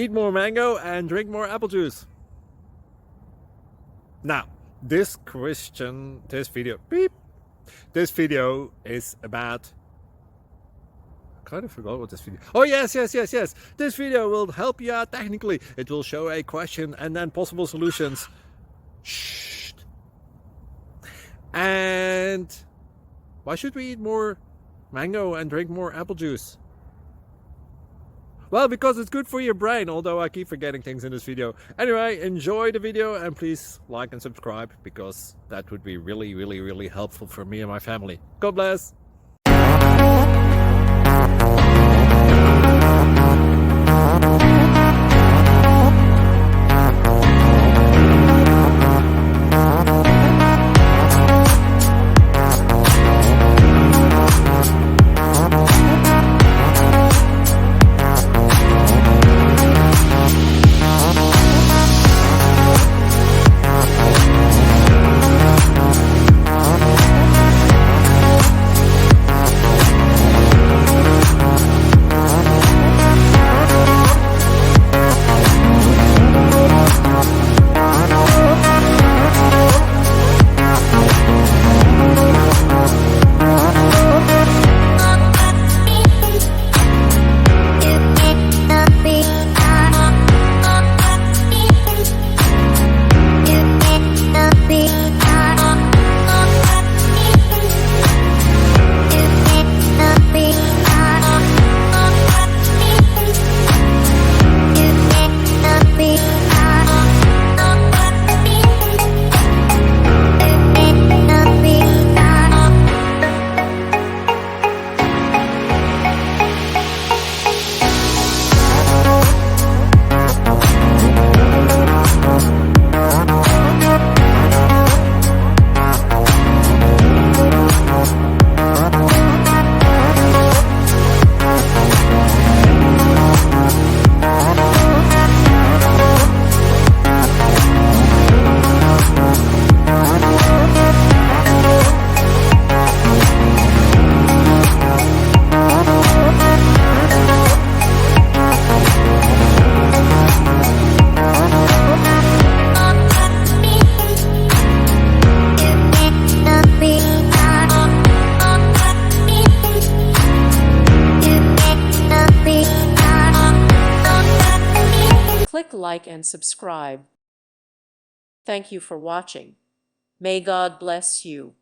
eat more mango and drink more apple juice. Now, this video is about, I kind of forgot what this video. Oh yes. This video will help you out technically. It will show a question and then possible solutions. Shh. And why should we eat more mango and drink more apple juice? Well, because it's good for your brain, although I keep forgetting things in this video. Anyway, enjoy the video and please like and subscribe, because that would be really helpful for me and my family. God bless! Click like and subscribe. Thank you for watching. May God bless you.